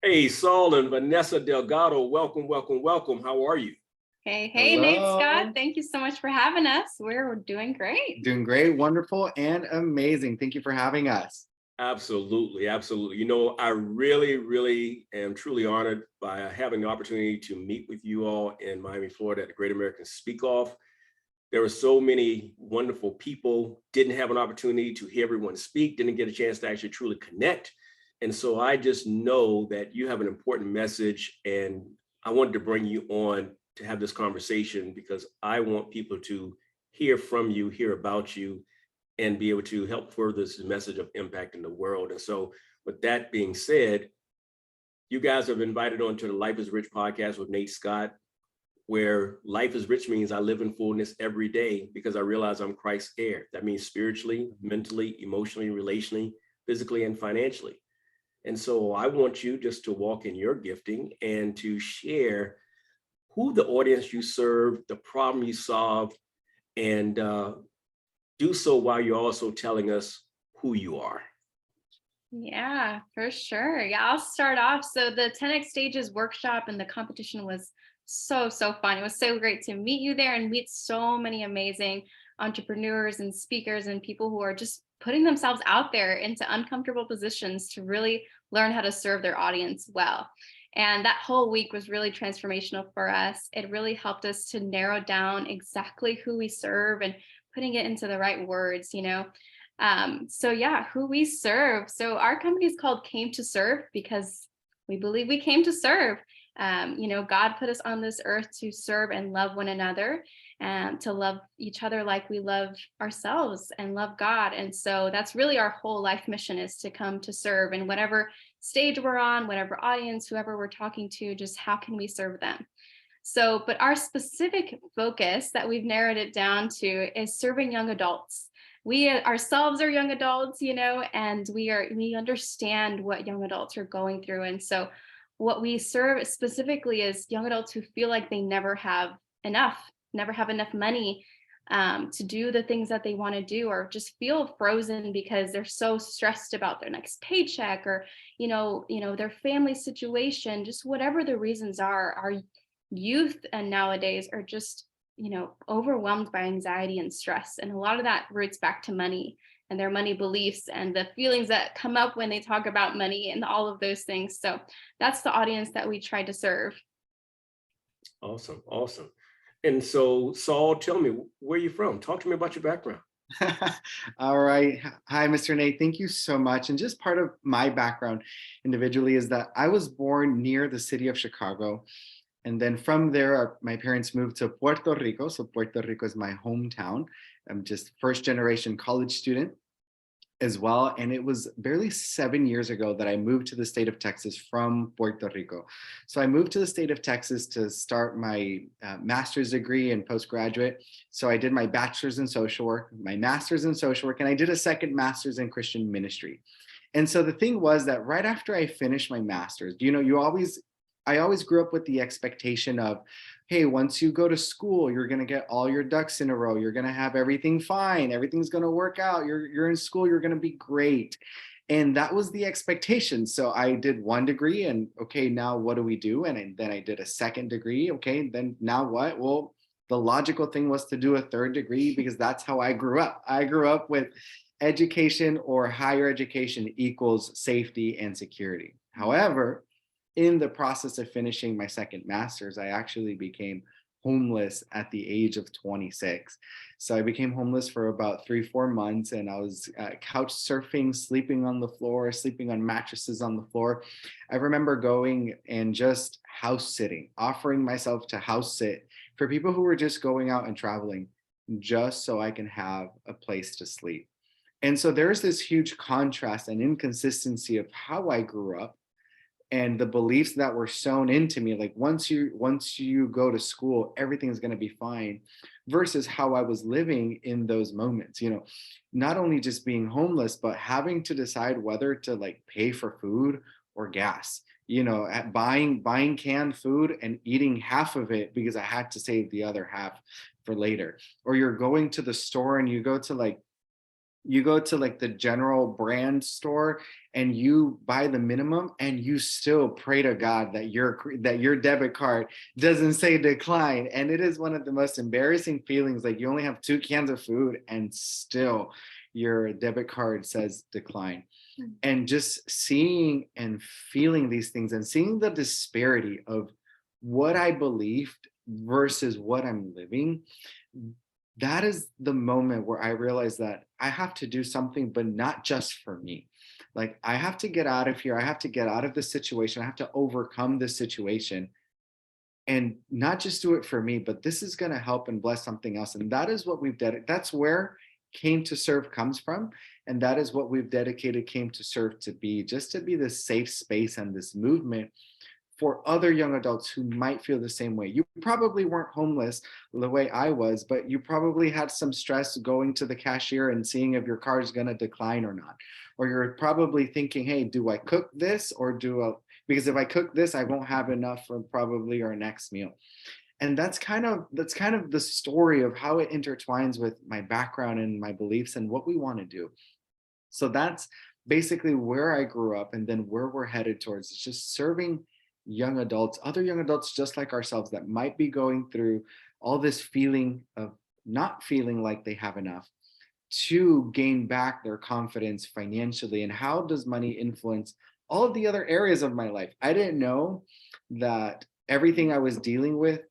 Hey, Saul and Vanessa Delgado, welcome, welcome, welcome. How are you? Hey, Nate Scott. Hello. Thank you so much for having us. We're doing great. Doing great, wonderful, and amazing. Thank you for having us. Absolutely, absolutely. You know, I really am truly honored by having the opportunity to meet with you all in Miami, Florida at the Great American Speak Off. There were so many wonderful people, didn't have an opportunity to hear everyone speak, didn't get a chance to actually truly connect. And so I just know that you have an important message, and I wanted to bring you on to have this conversation because I want people to hear from you, hear about you, and be able to help further this message of impact in the world. And so with that being said, you guys have invited on to the Life is Rich podcast with Nate Scott, where life is rich means I live in fullness every day because I realize I'm Christ's heir. That means spiritually, mentally, emotionally, relationally, physically, and financially. And so I want you just to walk in your gifting and to share who the audience you serve, the problem you solve, and do so while you're also telling us who you are. Yeah, for sure. Yeah, I'll start off. So the 10X Stages workshop and the competition was so fun. It was so great to meet you there and meet so many amazing entrepreneurs and speakers and people who are just putting themselves out there into uncomfortable positions to really learn how to serve their audience well. And that whole week was really transformational for us. It really helped us to narrow down exactly who we serve and putting it into the right words. So yeah, who we serve. So our company is called Came to Serve because we believe we came to serve. God put us on this earth to serve and love one another and to love each other like we love ourselves and love God. And so that's really our whole life mission, is to come to serve. And whatever stage we're on, whatever audience, whoever we're talking to, just how can we serve them? So, but our specific focus that we've narrowed it down to is serving young adults. We ourselves are young adults, and we understand what young adults are going through. And so what we serve specifically is young adults who feel like they never have enough money to do the things that they want to do, or just feel frozen because they're so stressed about their next paycheck, or their family situation. Just whatever the reasons are, our youth and nowadays are just overwhelmed by anxiety and stress, and a lot of that roots back to money and their money beliefs and the feelings that come up when they talk about money and all of those things. So that's the audience that we try to serve. Awesome. And so, Saul, tell me, where are you from? Talk to me about your background. All right. Hi, Mr. Nate. Thank you so much. And just part of my background individually is that I was born near the city of Chicago. And then from there, my parents moved to Puerto Rico. So Puerto Rico is my hometown. I'm just first generation college student as well. And it was barely 7 years ago that I moved to the state of Texas from Puerto Rico. So I moved to the state of Texas to start my master's degree and postgraduate. So I did my bachelor's in social work, my master's in social work, and I did a second master's in Christian ministry. And so the thing was that right after I finished my master's, I always grew up with the expectation of, hey, once you go to school, you're going to get all your ducks in a row. You're going to have everything fine. Everything's going to work out. You're in school. You're going to be great. And that was the expectation. So I did one degree and okay, now what do we do? And then I did a second degree. Okay, then now what? Well, the logical thing was to do a third degree because that's how I grew up. I grew up with education or higher education equals safety and security. However, in the process of finishing my second master's, I actually became homeless at the age of 26. So I became homeless for about 3-4 months, and I was couch surfing, sleeping on the floor, sleeping on mattresses on the floor. I remember going and just house sitting, offering myself to house sit for people who were just going out and traveling, just so I can have a place to sleep. And so there's this huge contrast and inconsistency of how I grew up and the beliefs that were sown into me, like once you go to school, everything's going to be fine, versus how I was living in those moments, not only just being homeless, but having to decide whether to like pay for food or gas, at buying canned food and eating half of it because I had to save the other half for later. Or you're going to the store and you go to like the general brand store and you buy the minimum and you still pray to God that your debit card doesn't say decline. And it is one of the most embarrassing feelings. Like, you only have 2 cans of food and still your debit card says decline. And just seeing and feeling these things and seeing the disparity of what I believed versus what I'm living, that is the moment where I realized that I have to do something, but not just for me. Like, I have to get out of here. I have to get out of this situation. I have to overcome this situation, and not just do it for me, but this is going to help and bless something else. And that is what we've dedicated. That's where Came to Serve comes from. And that is what we've dedicated Came to Serve to be, just to be this safe space and this movement for other young adults who might feel the same way. You probably weren't homeless the way I was, but you probably had some stress going to the cashier and seeing if your car is going to decline or not. Or you're probably thinking, hey, do I cook this or because if I cook this, I won't have enough for probably our next meal. And that's kind of the story of how it intertwines with my background and my beliefs and what we want to do. So that's basically where I grew up, and then where we're headed towards is just serving young adults, other young adults just like ourselves, that might be going through all this feeling of not feeling like they have enough, to gain back their confidence financially. And how does money influence all of the other areas of my life? I didn't know that everything I was dealing with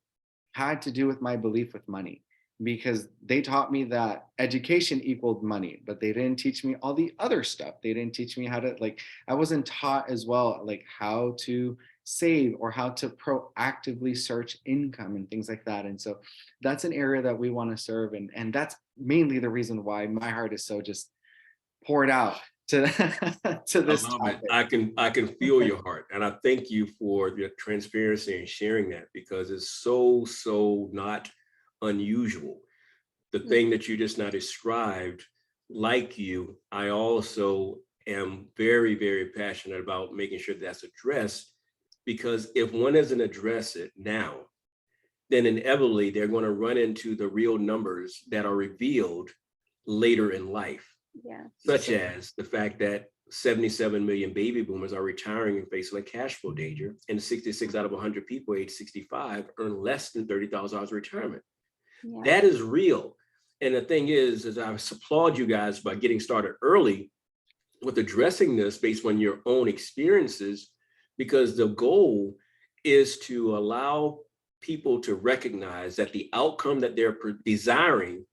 had to do with my belief with money, because they taught me that education equaled money, but they didn't teach me all the other stuff. They didn't teach me how to, like, I wasn't taught as well, like, how to save or how to proactively search income and things like that. And so that's an area that we want to serve. And that's mainly the reason why my heart is so just poured out to, to I this love it. topic. I can feel your heart, and I thank you for your transparency and sharing that, because it's so not unusual. The thing that you just now described, like you, I also am very passionate about making sure that's addressed, because if one doesn't address it now, then inevitably they're going to run into the real numbers that are revealed later in life, Yeah. such as the fact that 77 million baby boomers are retiring and facing a cash flow danger, and 66 out of 100 people age 65 earn less than $30,000 retirement. Yeah. That is real. And the thing is I applaud you guys by getting started early with addressing this based on your own experiences, because the goal is to allow people to recognize that the outcome that they're desiring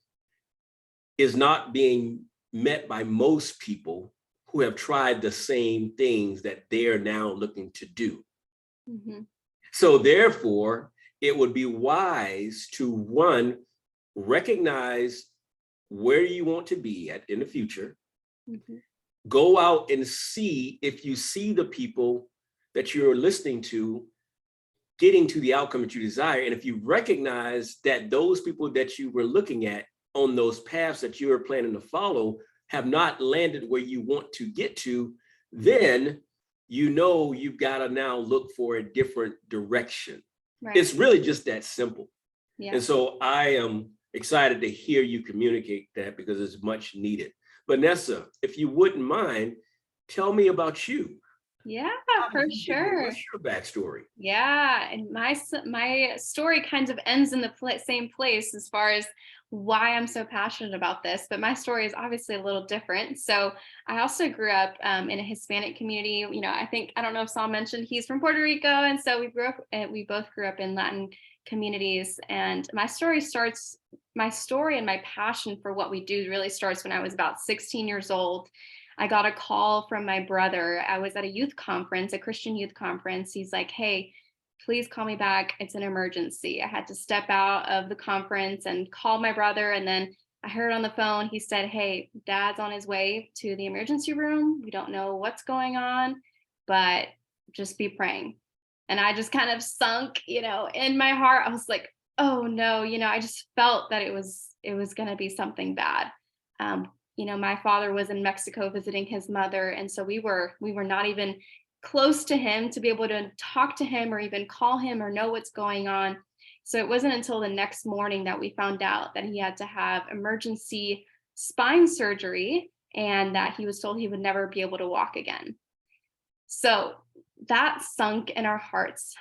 is not being met by most people who have tried the same things that they're now looking to do. Mm-hmm. So therefore, it would be wise to, one, recognize where you want to be at in the future. Mm-hmm. Go out and see if you see the people that you're listening to getting to the outcome that you desire. And if you recognize that those people that you were looking at on those paths that you were planning to follow have not landed where you want to get to, then you know you've got to now look for a different direction. Right. It's really just that simple. Yeah. And so I am excited to hear you communicate that, because it's much needed. Vanessa, if you wouldn't mind, tell me about you. Yeah, How for did you get here? sure. What's your backstory? Yeah, and my story kind of ends in the same place as far as why I'm so passionate about this, but my story is obviously a little different. So I also grew up in a Hispanic community. You know, I don't know if Saul mentioned he's from Puerto Rico, and so we both grew up in Latin communities. And my story and my passion for what we do really starts when I was about 16 years old. I got a call from my brother. I was at a youth conference, a Christian youth conference. He's like, hey, please call me back. It's an emergency. I had to step out of the conference and call my brother. And then I heard on the phone, he said, hey, Dad's on his way to the emergency room. We don't know what's going on, but just be praying. And I just kind of sunk, in my heart. I was like, oh no, I just felt that it was going to be something bad. My father was in Mexico visiting his mother. And so we were not even close to him to be able to talk to him or even call him or know what's going on. So it wasn't until the next morning that we found out that he had to have emergency spine surgery. and that he was told he would never be able to walk again. So that sunk in our hearts.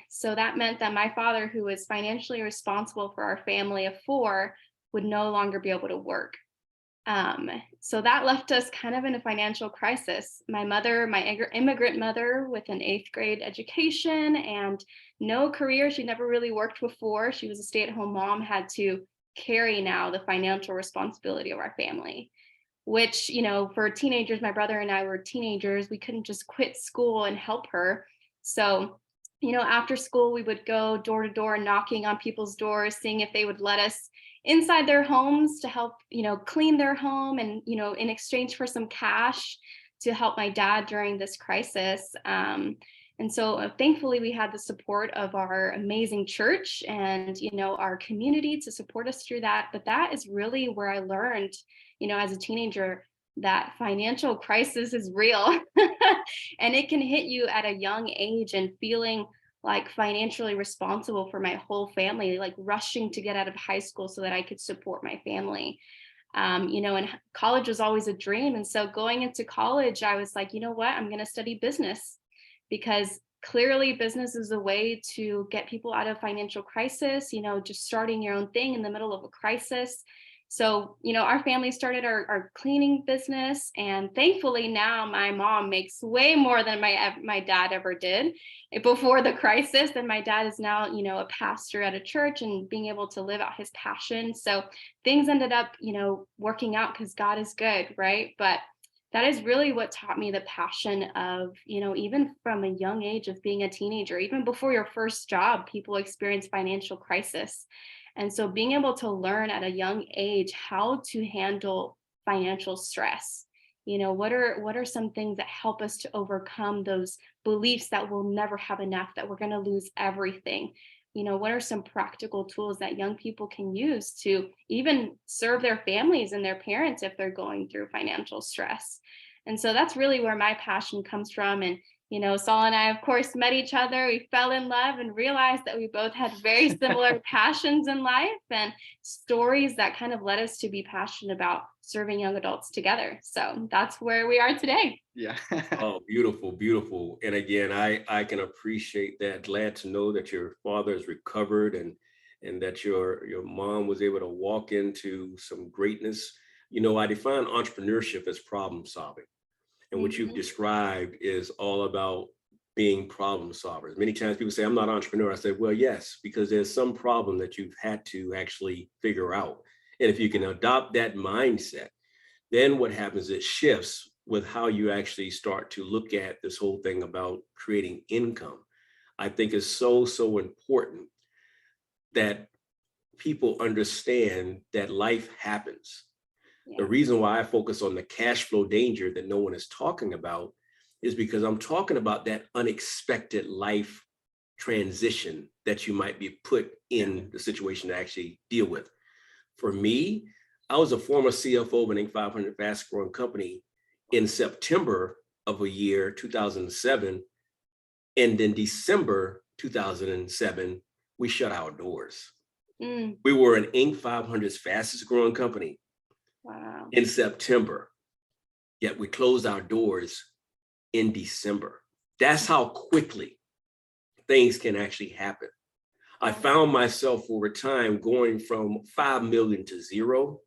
So that meant that my father, who was financially responsible for our family of four, would no longer be able to work. So that left us kind of in a financial crisis. My mother, my immigrant mother with an eighth grade education and no career, she never really worked before. She was a stay-at-home mom, had to carry now the financial responsibility of our family, which, for teenagers, my brother and I were teenagers, we couldn't just quit school and help her. So, after school, we would go door to door knocking on people's doors, seeing if they would let us inside their homes to help, clean their home and, in exchange for some cash to help my dad during this crisis. And so thankfully we had the support of our amazing church and, our community to support us through that. But that is really where I learned, as a teenager, that financial crisis is real and it can hit you at a young age, and feeling like financially responsible for my whole family, like rushing to get out of high school so that I could support my family. And college was always a dream. And so going into college, I was like, you know what, I'm going to study business, because clearly business is a way to get people out of financial crisis, just starting your own thing in the middle of a crisis. So, our family started our cleaning business, and thankfully now my mom makes way more than my dad ever did before the crisis. And my dad is now, a pastor at a church and being able to live out his passion. So things ended up, working out because God is good, right? But that is really what taught me the passion of, even from a young age of being a teenager, even before your first job, people experience financial crisis. And so being able to learn at a young age how to handle financial stress, what are some things that help us to overcome those beliefs that we'll never have enough, that we're going to lose everything? What are some practical tools that young people can use to even serve their families and their parents if they're going through financial stress? And so that's really where my passion comes from. And Saul and I, of course, met each other. We fell in love and realized that we both had very similar passions in life and stories that kind of led us to be passionate about serving young adults together. So that's where we are today. Yeah. Oh, beautiful, beautiful. And again, I can appreciate that. Glad to know that your father is recovered, and that your mom was able to walk into some greatness. I define entrepreneurship as problem solving. And what you've described is all about being problem solvers. Many times people say, I'm not an entrepreneur. I say, well, yes, because there's some problem that you've had to actually figure out. And if you can adopt that mindset, then what happens, it shifts with how you actually start to look at this whole thing about creating income. I think is so, so important that people understand that life happens. The reason why I focus on the cash flow danger that no one is talking about is because I'm talking about that unexpected life transition that you might be put in the situation to actually deal with. For me, I was a former CFO of an Inc. 500 fast growing company in September of a year, 2007. And in December 2007, we shut our doors. We were an Inc. 500's fastest growing company. Wow. In September, yet we closed our doors in December. That's how quickly things can actually happen. I found myself over time going from 5 million to zero,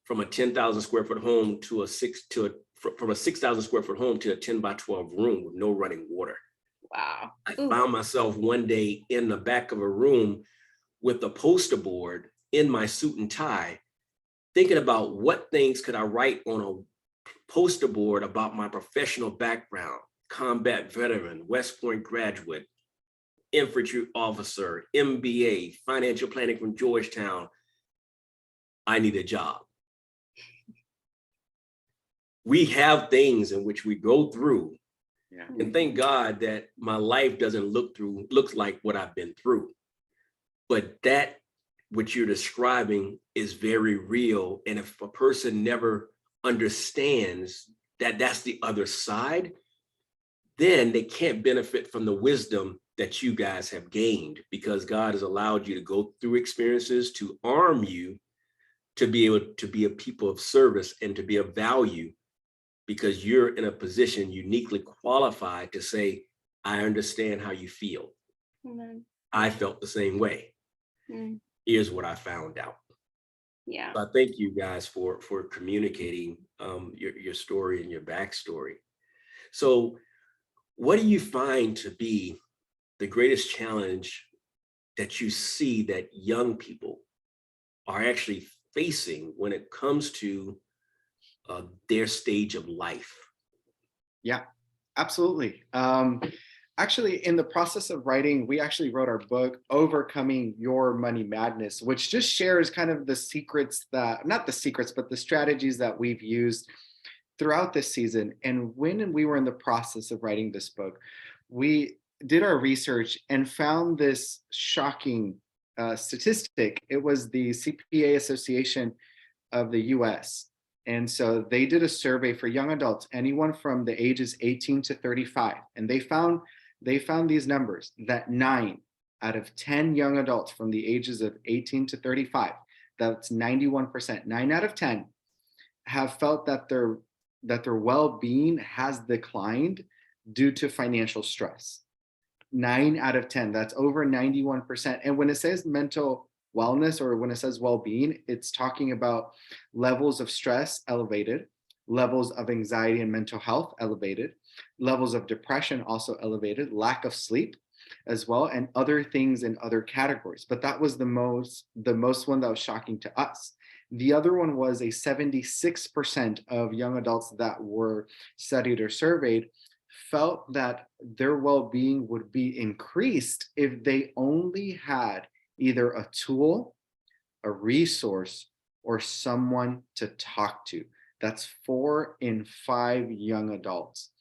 from a 10,000 square foot home to from a 6,000 square foot home to a 10 by 12 room with no running water. Wow. I found myself one day in the back of a room with a poster board in my suit and tie, thinking about what things could I write on a poster board about my professional background: combat veteran, West Point graduate, infantry officer, MBA, financial planning from Georgetown. I need a job. We have things in which we go through, and thank God that my life doesn't looks like what I've been through. But that what you're describing is very real. And if a person never understands that that's the other side, then they can't benefit from the wisdom that you guys have gained, because God has allowed you to go through experiences to arm you to be able to be a people of service and to be of value, because you're in a position uniquely qualified to say, I understand how you feel. Amen. I felt the same way. Mm, Here's what I found out. yeah. So I thank you guys for communicating your story and your backstory. So what do you find to be the greatest challenge that you see that young people are actually facing when it comes to their stage of life? Yeah, absolutely. Actually, in the process of writing, we actually wrote our book, Overcoming Your Money Madness, which just shares kind of the secrets that, not the secrets, but the strategies that we've used throughout this season. And when we were in the process of writing this book, we did our research and found this shocking statistic. It was the CPA Association of the US. And so they did a survey for young adults, anyone from the ages 18 to 35. And they found these numbers that 9 out of 10 young adults from the ages of 18 to 35, that's 91%, 9 out of 10 have felt that their well-being has declined due to financial stress. 9 out of 10, that's over 91%. And when it says mental wellness, or when it says well-being, it's talking about levels of stress elevated, levels of anxiety and mental health elevated, levels of depression also elevated, lack of sleep as well, and other things in other categories. But that was the most one that was shocking to us. The other one was a 76% of young adults that were studied or surveyed felt that their well-being would be increased if they only had either a tool, a resource, or someone to talk to. That's 4 in 5 young adults.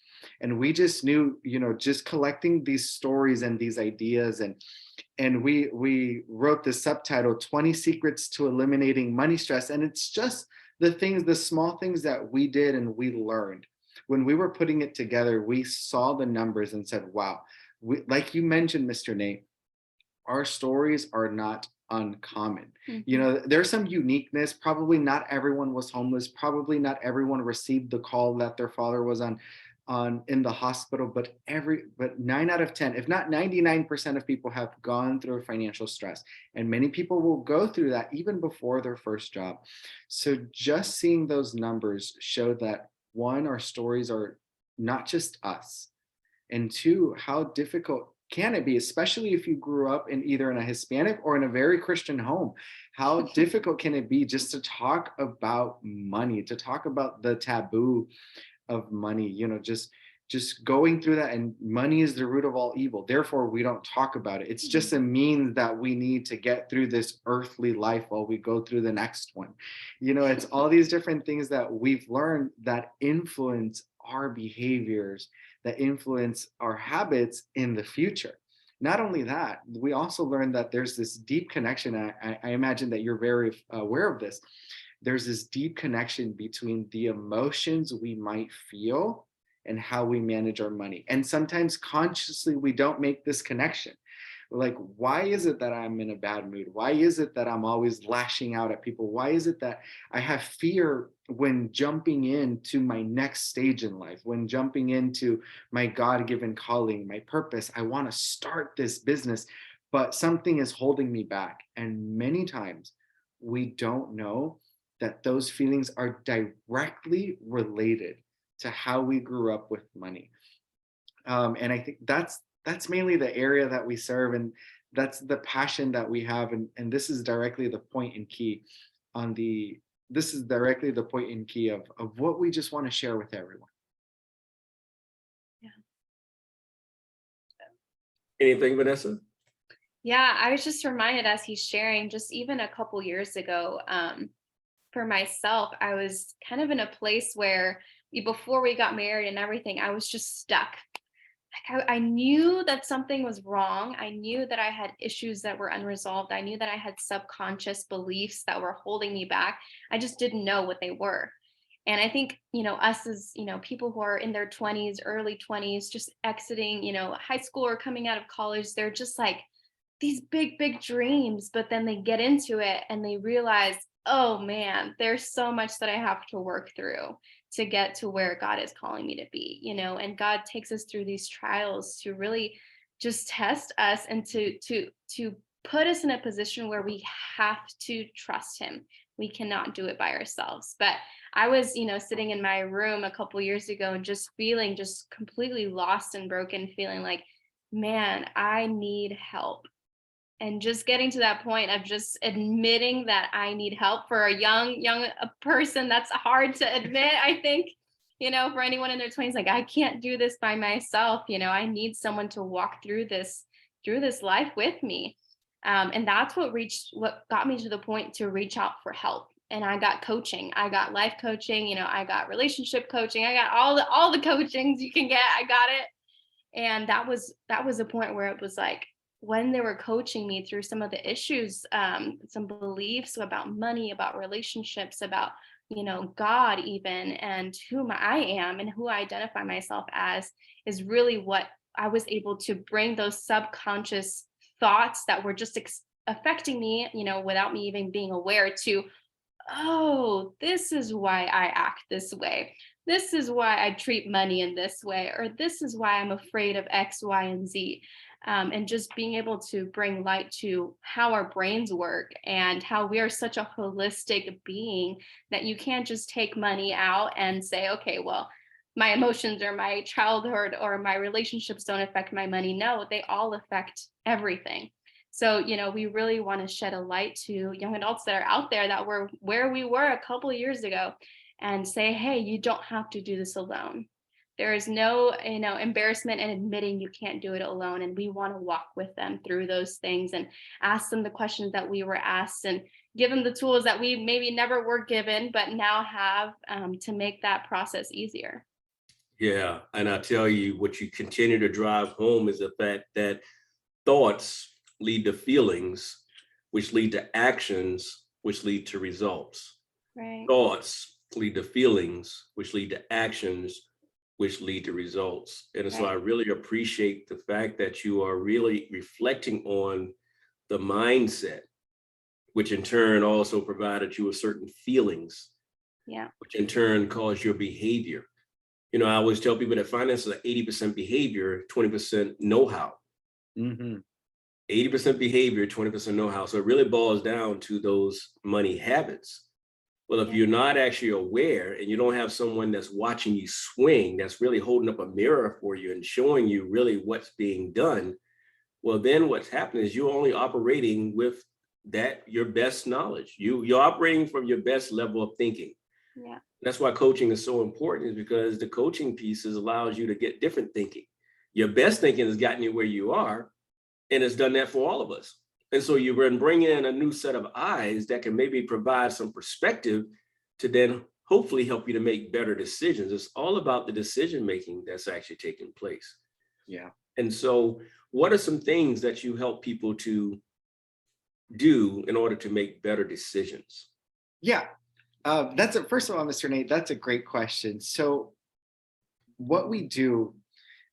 And we just knew, just collecting these stories and these ideas, and we wrote the subtitle, 20 Secrets to Eliminating Money Stress. And it's just the small things that we did and we learned. When we were putting it together, we saw the numbers and said, wow, like you mentioned, Mr. Nate, our stories are not uncommon. Mhm. There's some uniqueness. Probably not everyone was homeless. Probably not everyone received the call that their father was on in the hospital, but 9 out of 10, if not 99% of people have gone through financial stress. And many people will go through that even before their first job. So just seeing those numbers show that, one, our stories are not just us, and two, how difficult can it be, especially if you grew up either in a Hispanic or in a very Christian home? How difficult can it be just to talk about money, to talk about the taboo of money, just going through that? And money is the root of all evil. Therefore, we don't talk about it. It's just a means that we need to get through this earthly life while we go through the next one. It's all these different things that we've learned that influence our behaviors, that influence our habits in the future. Not only that, we also learned that there's this deep connection. I imagine that you're very aware of this. There's this deep connection between the emotions we might feel and how we manage our money. And sometimes consciously, we don't make this connection. We're like, why is it that I'm in a bad mood? Why is it that I'm always lashing out at people? Why is it that I have fear when jumping into my next stage in life, when jumping into my God-given calling, my purpose? I want to start this business, but something is holding me back. And many times we don't know that those feelings are directly related to how we grew up with money. And I think that's mainly the area that we serve, and that's the passion that we have. And this is directly the point and key of what we just want to share with everyone. Yeah. Anything, Vanessa? Yeah, I was just reminded as he's sharing, just even a couple years ago, for myself, I was kind of in a place where before we got married and everything, I was just stuck. Like I knew that something was wrong. I knew that I had issues that were unresolved. I knew that I had subconscious beliefs that were holding me back. I just didn't know what they were. And I think, us as, people who are in their 20s, early 20s, just exiting, high school or coming out of college, they're just like these big, big dreams, but then they get into it and they realize, oh man, there's so much that I have to work through to get to where God is calling me to be, and God takes us through these trials to really just test us and to put us in a position where we have to trust him. We cannot do it by ourselves. But I was, sitting in my room a couple years ago and just feeling just completely lost and broken, feeling like, man, I need help. And just getting to that point of just admitting that I need help for a young person, that's hard to admit, I think, for anyone in their 20s, like, I can't do this by myself. I need someone to walk through this life with me. And that's what got me to the point to reach out for help. And I got coaching. I got life coaching, I got relationship coaching. I got all the coachings you can get. I got it. And that was a point where it was like, when they were coaching me through some of the issues, some beliefs about money, about relationships, about, God even, and whom I am and who I identify myself as, is really what I was able to bring those subconscious thoughts that were just affecting me, without me even being aware, to, oh, this is why I act this way. This is why I treat money in this way, or this is why I'm afraid of X, Y, and Z. And just being able to bring light to how our brains work and how we are such a holistic being, that you can't just take money out and say, okay, well, my emotions or my childhood or my relationships don't affect my money. No, they all affect everything. So, we really want to shed a light to young adults that are out there that were where we were a couple of years ago, and say, hey, you don't have to do this alone. There is no, embarrassment in admitting you can't do it alone. And we want to walk with them through those things and ask them the questions that we were asked, and give them the tools that we maybe never were given, but now have, to make that process easier. Yeah. And I tell you, what you continue to drive home is the fact that thoughts lead to feelings, which lead to actions, which lead to results. Right. Thoughts lead to feelings, which lead to actions, which lead to results. And so I Right. really appreciate the fact that you are really reflecting on the mindset, which in turn also provided you with certain feelings, Yeah. which in turn caused your behavior. I always tell people that finance is 80% behavior, 20% know-how. Mhm. 80% behavior, 20% know-how. So it really boils down to those money habits. Well, if Yeah. you're not actually aware and you don't have someone that's watching you swing, that's really holding up a mirror for you and showing you really what's being done, well, then what's happening is you're only operating with your best knowledge. You're operating from your best level of thinking. Yeah. That's why coaching is so important, is because the coaching pieces allows you to get different thinking. Your best thinking has gotten you where you are, and it's done that for all of us. And so you can bring in a new set of eyes that can maybe provide some perspective to then hopefully help you to make better decisions. It's all about the decision making that's actually taking place. Yeah. And so, what are some things that you help people to do in order to make better decisions? Yeah. First of all, Mr. Nate, that's a great question. So what we do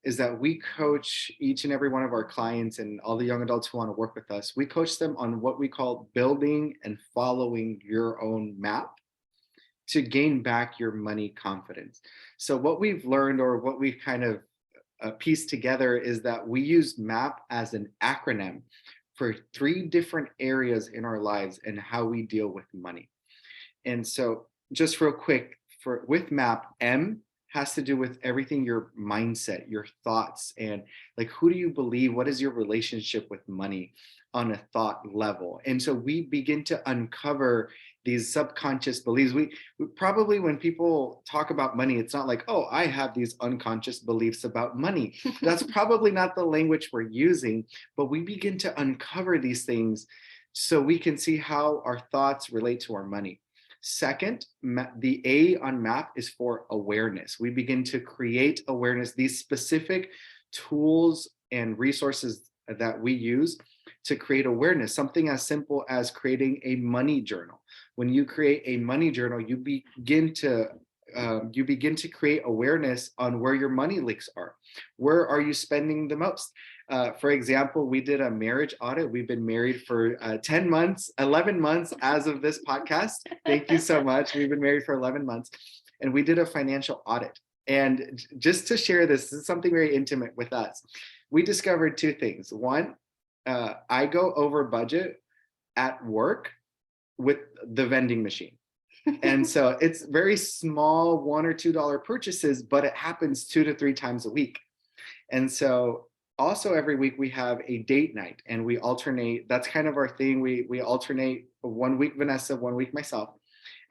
is that we coach each and every one of our clients and all the young adults who want to work with us. We coach them on what we call building and following your own map to gain back your money confidence. So what we've learned, or what we've kind of pieced together, is that we use MAP as an acronym for 3 different areas in our lives and how we deal with money. And so, just real quick, with MAP, M has to do with everything, your mindset, your thoughts, and like, who do you believe? What is your relationship with money on a thought level? And so we begin to uncover these subconscious beliefs. We probably, when people talk about money, it's not like, oh, I have these unconscious beliefs about money. That's probably not the language we're using, but we begin to uncover these things so we can see how our thoughts relate to our money. Second, the A on MAP is for awareness. We begin to create awareness, these specific tools and resources that we use to create awareness, something as simple as creating a money journal. When you create a money journal, you begin to you begin to create awareness on where your money leaks are. Where are you spending the most? For example, we did a marriage audit. We've been married for 10 months, 11 months as of this podcast. Thank you so much. We've been married for 11 months. And we did a financial audit. And just to share this is something very intimate with us. We discovered two things. One, I go over budget at work with the vending machine. And so it's very small $1 or $2 purchases, but it happens 2 to 3 times a week. And so also every week we have a date night and we alternate. That's kind of our thing. We alternate 1 week Vanessa, 1 week myself.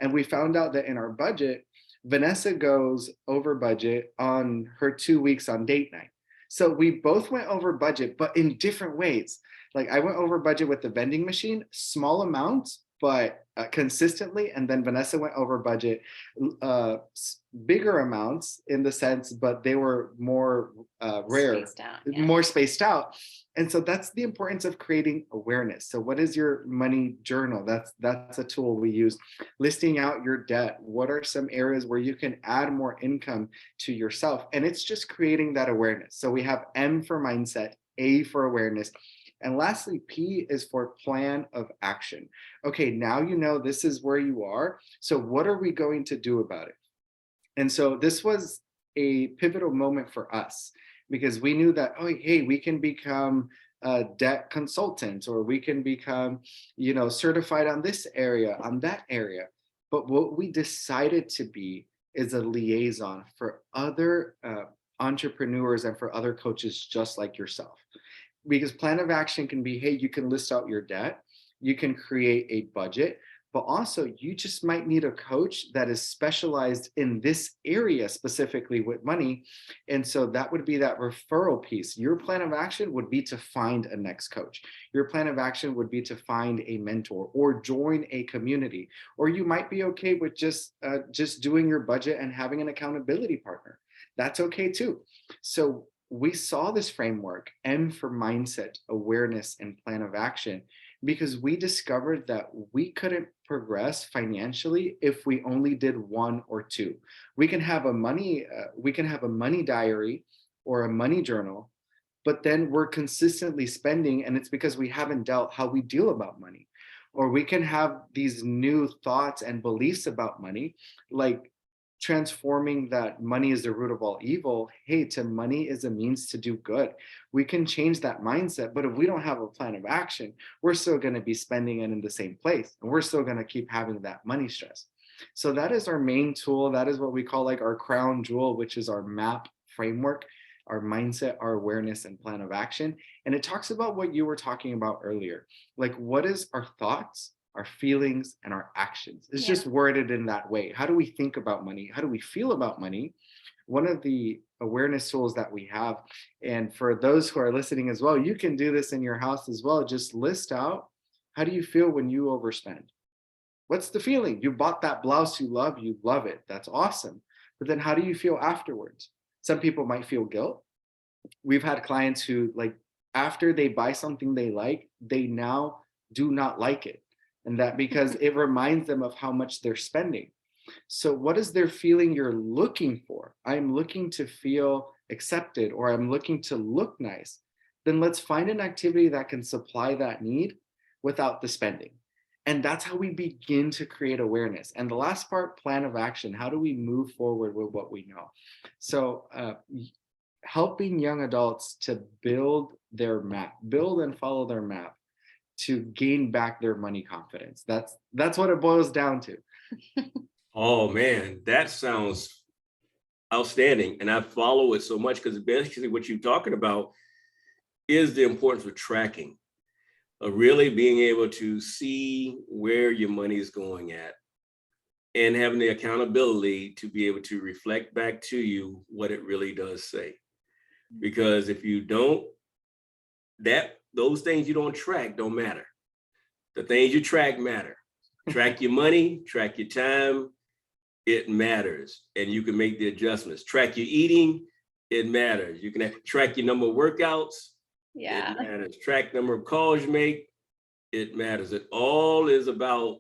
And we found out that in our budget, Vanessa goes over budget on her 2 weeks on date night. So we both went over budget, but in different ways. Like I went over budget with the vending machine, small amounts, but consistently. And then Vanessa went over budget, bigger amounts in the sense, but they were more rare, Spaced out, yeah. more spaced out. And so that's the importance of creating awareness. So what is your money journal? That's a tool we use. Listing out your debt. What are some areas where you can add more income to yourself? And it's just creating that awareness. So we have M for mindset, A for awareness. And lastly, P is for plan of action. Okay, now you know this is where you are. So what are we going to do about it? And so this was a pivotal moment for us because we knew that, oh, hey, we can become debt consultants, or we can become, certified on this area, on that area. But what we decided to be is a liaison for other entrepreneurs and for other coaches just like yourself. Because plan of action can be, hey, you can list out your debt, you can create a budget, but also you just might need a coach that is specialized in this area specifically with money. And so that would be that referral piece. Your plan of action would be to find a next coach. Your plan of action would be to find a mentor or join a community. Or you might be okay with just doing your budget and having an accountability partner. That's okay too. So we saw this framework, M for mindset, awareness, and plan of action, because we discovered that we couldn't progress financially if we only did one or two. We can have a money diary or a money journal, but then we're consistently spending, and it's because we haven't dealt how we deal about money. Or we can have these new thoughts and beliefs about money, like transforming that money is the root of all evil, hey, to money is a means to do good. We can change that mindset, but if we don't have a plan of action, we're still going to be spending it in the same place, and we're still going to keep having that money stress. So that is our main tool. That is what we call like our crown jewel, which is our MAP framework, our mindset, our awareness, and plan of action. And it talks about what you were talking about earlier, like what is our thoughts, our feelings, and our actions. It's just worded in that way. How do we think about money? How do we feel about money? One of the awareness tools that we have, and for those who are listening as well, you can do this in your house as well. Just list out, how do you feel when you overspend? What's the feeling? You bought that blouse you love it. That's awesome. But then how do you feel afterwards? Some people might feel guilt. We've had clients who, like, after they buy something they like, they now do not like it. And that because it reminds them of how much they're spending. So what is their feeling you're looking for? I'm looking to feel accepted, or I'm looking to look nice. Then let's find an activity that can supply that need without the spending. And that's how we begin to create awareness. And the last part, plan of action. How do we move forward with what we know? So helping young adults to build their map, build and follow their map, to gain back their money confidence. That's what it boils down to. Oh man, that sounds outstanding. And I follow it so much because basically what you're talking about is the importance of tracking, of really being able to see where your money is going at and having the accountability to be able to reflect back to you what it really does say. Because if you don't, those things you don't track don't matter. The things you track matter. Track your money, track your time, it matters. And you can make the adjustments. Track your eating, it matters. You can track your number of workouts, it matters. Track number of calls you make, it matters. It all is about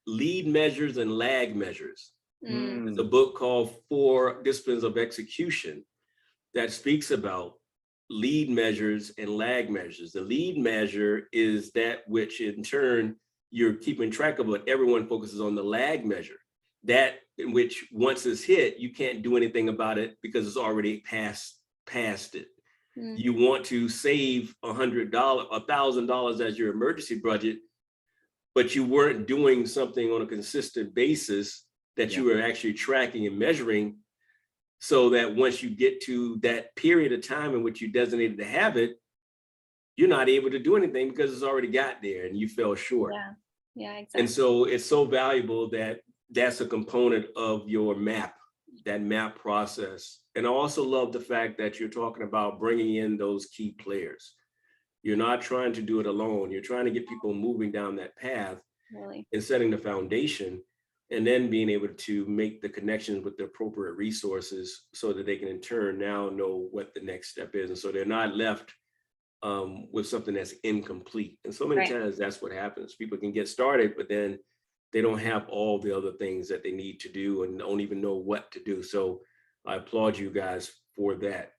lead measures and lag measures. There's a book called Four Disciplines of Execution that speaks about lead measures and lag measures. The lead measure is that which in turn you're keeping track of, but everyone focuses on the lag measure. That in which once it's hit, you can't do anything about it because it's already past it. You want to save $1,000 as your emergency budget, but you weren't doing something on a consistent basis that you were actually tracking and measuring, so that once you get to that period of time in which you designated to have it, you're not able to do anything because it's already got there and you fell short. Yeah, exactly. And so it's so valuable that that's a component of your map, that map process. And I also love the fact that you're talking about bringing in those key players. You're not trying to do it alone. You're trying to get people moving down that path and setting the foundation, and then being able to make the connections with the appropriate resources so that they can in turn now know what the next step is. And so they're not left with something that's incomplete. And so many times that's what happens. People can get started, but then they don't have all the other things that they need to do and don't even know what to do. So I applaud you guys for that.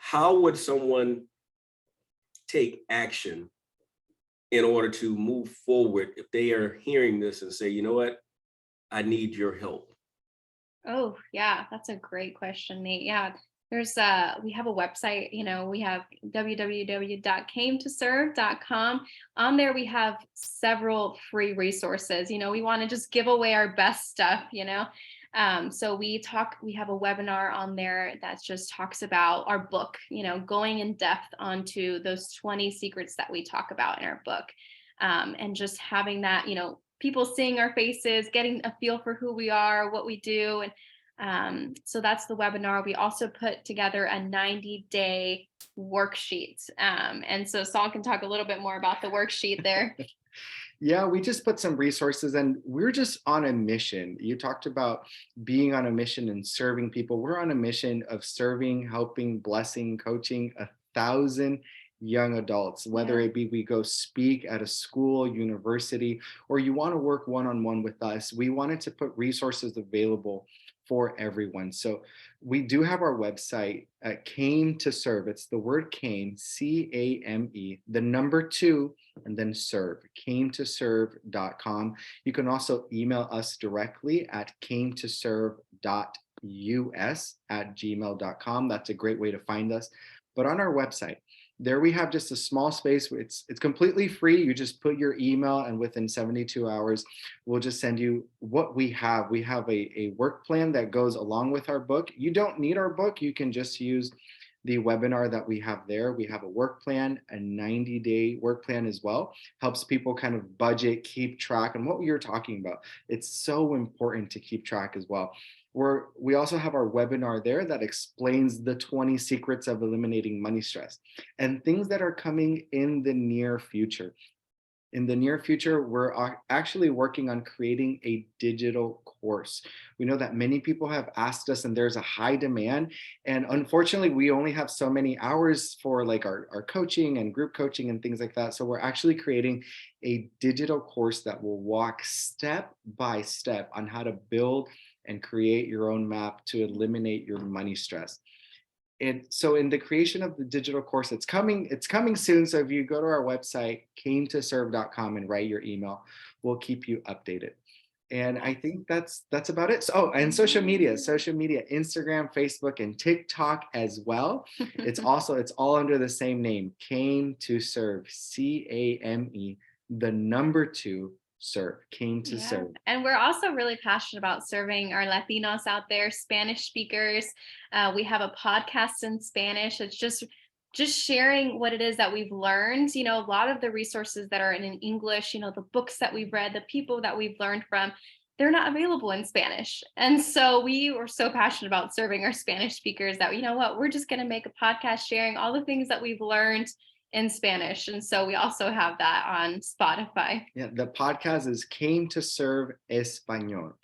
How would someone take action in order to move forward if they are hearing this and say, you know what, I need your help? Oh, yeah, that's a great question, Nate. Yeah, there's we have a website, we have www.cametoserve.com. On there we have several free resources. We want to just give away our best stuff. So we have a webinar on there that just talks about our book, going in depth onto those 20 secrets that we talk about in our book. And just having that, people seeing our faces, getting a feel for who we are, what we do. And so that's the webinar. We also put together a 90-day worksheet. And so Saul can talk a little bit more about the worksheet there. Yeah, we just put some resources, and we're just on a mission. You talked about being on a mission and serving people. We're on a mission of serving, helping, blessing, coaching 1,000 young adults, whether it be we go speak at a school, university, or you want to work one-on-one with us. We wanted to put resources available for everyone. So we do have our website, Came to Serve. It's the word came, CAME, the number 2, and then serve, cametoserve.com. You can also email us directly at cametoserve.us@gmail.com. That's a great way to find us. But on our website, there we have just a small space. It's completely free. You just put your email, and within 72 hours, we'll just send you what we have. We have a work plan that goes along with our book. You don't need our book. You can just use the webinar that we have there. We have a work plan, a 90-day work plan as well. Helps people kind of budget, keep track, and what you're talking about. It's so important to keep track as well. We also have our webinar there that explains the 20 secrets of eliminating money stress and things that are coming in the near future. In the near future, we're actually working on creating a digital course. We know that many people have asked us, and there's a high demand. And unfortunately, we only have so many hours for like our coaching and group coaching and things like that. So we're actually creating a digital course that will walk step by step on how to build and create your own map to eliminate your money stress. And so in the creation of the digital course, it's coming soon. So if you go to our website, cametoserve.com, and write your email, we'll keep you updated. And I think that's about it. So, and social media, Instagram, Facebook, and TikTok as well. It's all under the same name, Came to Serve, CAME, the number 2, serve, Came to Serve. And we're also really passionate about serving our Latinos out there, Spanish speakers. We have a podcast in Spanish. It's just sharing what it is that we've learned. A lot of the resources that are in English, the books that we've read, the people that we've learned from, they're not available in Spanish. And so we were so passionate about serving our Spanish speakers that, we're just going to make a podcast sharing all the things that we've learned in Spanish. And so we also have that on Spotify. Yeah, the podcast is Came to Serve Español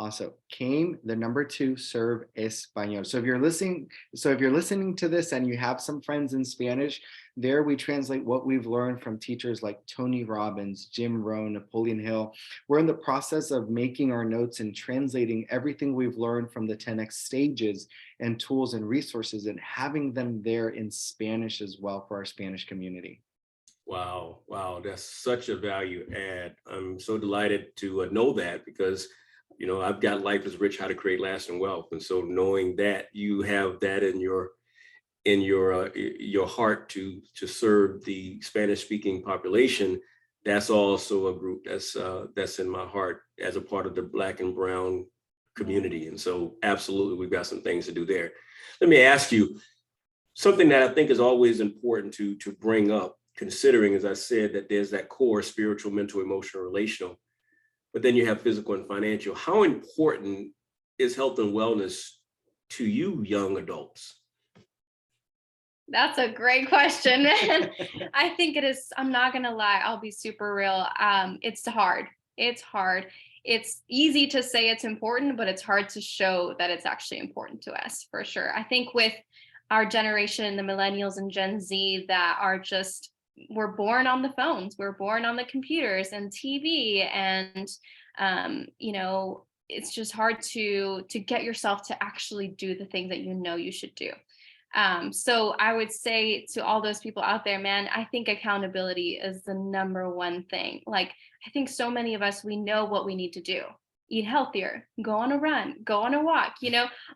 Also, came the number 2, serve español. So if you're listening to this and you have some friends in Spanish, there we translate what we've learned from teachers like Tony Robbins, Jim Rohn, Napoleon Hill. We're in the process of making our notes and translating everything we've learned from the 10X stages and tools and resources and having them there in Spanish as well for our Spanish community. Wow, wow, that's such a value add. I'm so delighted to know that because, I've got Life is Rich, How to Create Lasting Wealth. And so knowing that you have that in your heart to serve the Spanish speaking population, that's also a group that's in my heart as a part of the Black and Brown community. And so absolutely, we've got some things to do there. Let me ask you something that I think is always important to bring up, considering, as I said, that there's that core spiritual, mental, emotional, relational, but then you have physical and financial. How important is health and wellness to you young adults? That's a great question. And I think it is, I'm not going to lie, I'll be super real. It's hard. It's hard. It's easy to say it's important, but it's hard to show that it's actually important to us, for sure. I think with our generation, the millennials and Gen Z that are just, we're born on the phones, we're born on the computers and TV, and it's just hard to get yourself to actually do the things that you should do. So I would say to all those people out there, man, I think accountability is the number one thing. Like, I think so many of us, we know what we need to do. Eat healthier, go on a run, go on a walk,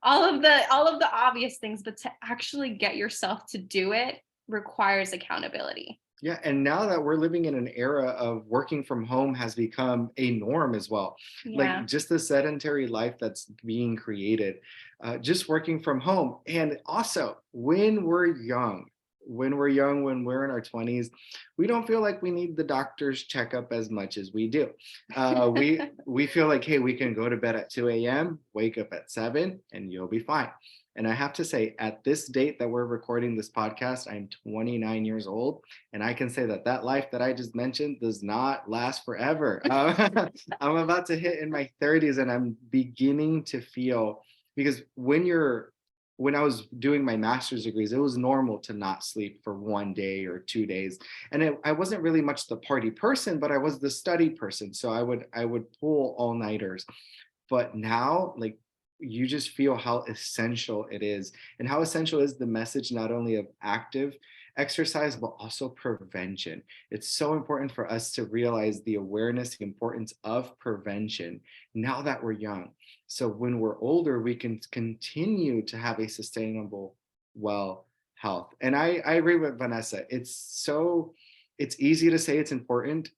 all of the obvious things, but to actually get yourself to do it requires accountability. Yeah, and now that we're living in an era of working from home has become a norm as well. Yeah. Like just the sedentary life that's being created, just working from home. And also, when we're in our 20s, we don't feel like we need the doctor's checkup as much as we do. We feel like, hey, we can go to bed at 2 a.m., wake up at 7, and you'll be fine. And I have to say, at this date that we're recording this podcast, I'm 29 years old. And I can say that life that I just mentioned does not last forever. I'm about to hit in my 30s and I'm beginning to feel, because when I was doing my master's degrees, it was normal to not sleep for 1 day or 2 days. And I wasn't really much the party person, but I was the study person. So I would pull all-nighters. But now, like, you just feel how essential it is, and how essential is the message not only of active exercise, but also prevention. It's so important for us to realize the awareness, the importance of prevention now that we're young. So when we're older, we can continue to have a sustainable, well, health. And I agree with Vanessa. It's easy to say it's important,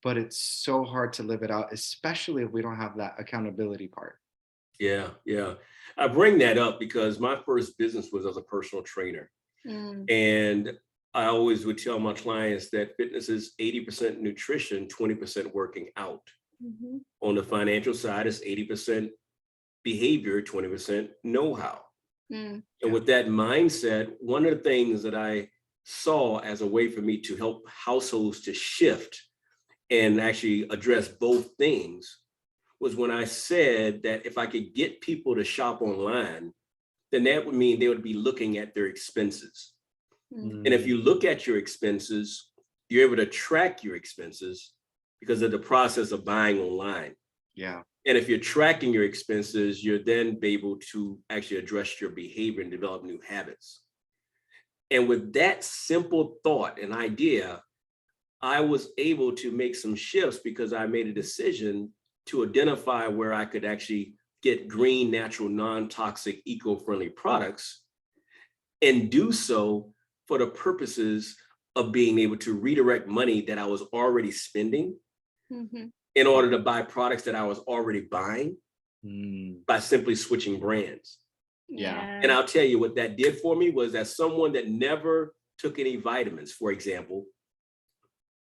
but it's so hard to live it out, especially if we don't have that accountability part. Yeah, yeah. I bring that up because my first business was as a personal trainer. And I always would tell my clients that fitness is 80% nutrition, 20% working out. Mm-hmm. On the financial side, it's 80% behavior, 20% know-how. And with that mindset, one of the things that I saw as a way for me to help households to shift and actually address both things was when I said that if I could get people to shop online, then that would mean they would be looking at their expenses. And if you look at your expenses, you're able to track your expenses because of the process of buying online. Yeah. And if you're tracking your expenses, you're then able to actually address your behavior and develop new habits. And with that simple thought and idea, I was able to make some shifts because I made a decision to identify where I could actually get green, natural, non-toxic, eco-friendly products and do so for the purposes of being able to redirect money that I was already spending in order to buy products that I was already buying by simply switching brands. Yeah. And I'll tell you what that did for me was, as someone that never took any vitamins, for example,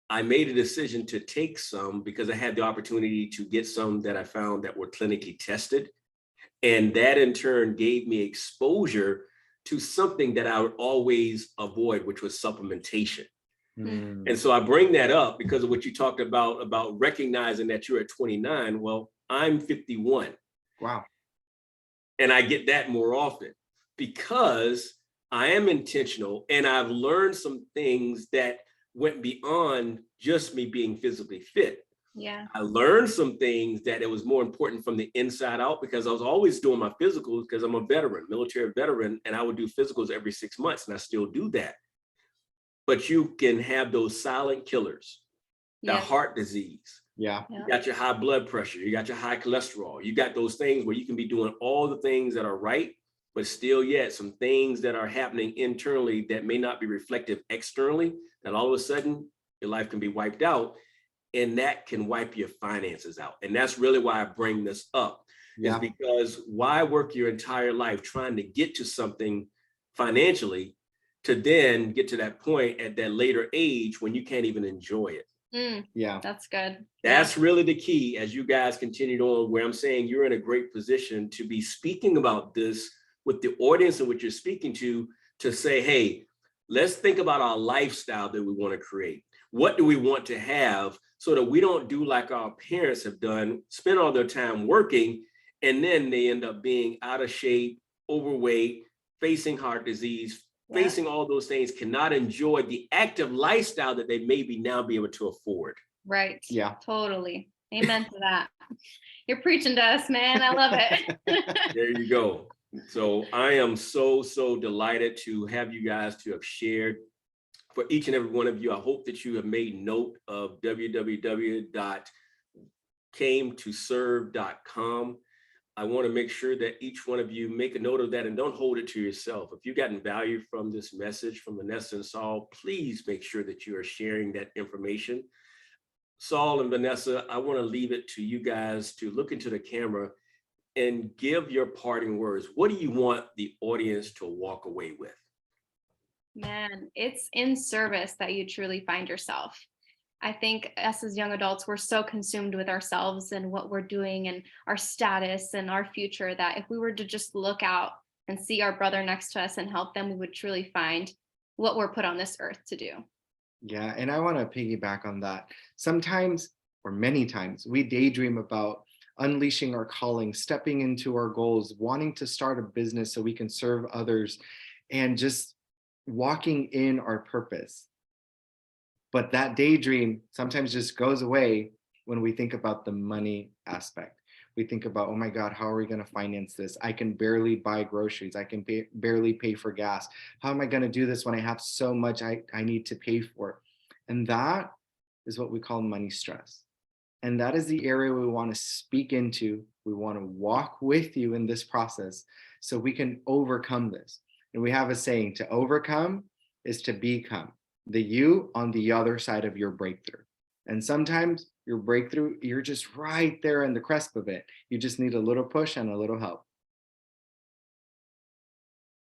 I made a decision to take some because I had the opportunity to get some that I found that were clinically tested. And that in turn gave me exposure to something that I would always avoid, which was supplementation. And so I bring that up because of what you talked about recognizing that you're at 29. Well, I'm 51. Wow. And I get that more often because I am intentional and I've learned some things that went beyond just me being physically fit. Yeah. I learned some things that it was more important from the inside out because I was always doing my physicals because I'm a veteran, military veteran, and I would do physicals every 6 months, and I still do that. But you can have those silent killers, the Yeah. heart disease. Yeah. You got your high blood pressure, you got your high cholesterol, you got those things where you can be doing all the things that are right, but still yet some things that are happening internally that may not be reflective externally, that all of a sudden your life can be wiped out, and that can wipe your finances out. And that's really why I bring this up, is because why work your entire life trying to get to something financially to then get to that point at that later age when you can't even enjoy it. Yeah. That's good. That's really the key as you guys continued on, where I'm saying you're in a great position to be speaking about this with the audience in which you're speaking to say, hey, let's think about our lifestyle that we want to create. What do we want to have so that we don't do like our parents have done, spend all their time working, and then they end up being out of shape, overweight, facing heart disease, facing all those things, cannot enjoy the active lifestyle that they maybe now be able to afford. Right. Yeah. Totally. Amen to that. You're preaching to us, man. I love it. There you go. So I am so delighted to have you guys to have shared. For each and every one of you, I hope that you have made note of www.cametoserve.com. I want to make sure that each one of you make a note of that and don't hold it to yourself. If you've gotten value from this message from Vanessa and Saul, please make sure that you are sharing that information. Saul and Vanessa, I want to leave it to you guys to look into the camera and give your parting words. What do you want the audience to walk away with? Man, it's in service that you truly find yourself. I think us as young adults, we're so consumed with ourselves and what we're doing and our status and our future that if we were to just look out and see our brother next to us and help them, we would truly find what we're put on this earth to do. Yeah. And I want to piggyback on that. Sometimes, or many times, we daydream about unleashing our calling, stepping into our goals, wanting to start a business so we can serve others, and just walking in our purpose. But that daydream sometimes just goes away when we think about the money aspect. We think about, oh my God, how are we going to finance this? I can barely buy groceries. I can barely pay for gas. How am I going to do this when I have so much I need to pay for? And that is what we call money stress. And that is the area we want to speak into. We want to walk with you in this process so we can overcome this. And we have a saying, to overcome is to become the you on the other side of your breakthrough. And sometimes your breakthrough, you're just right there in the cusp of it. You just need a little push and a little help.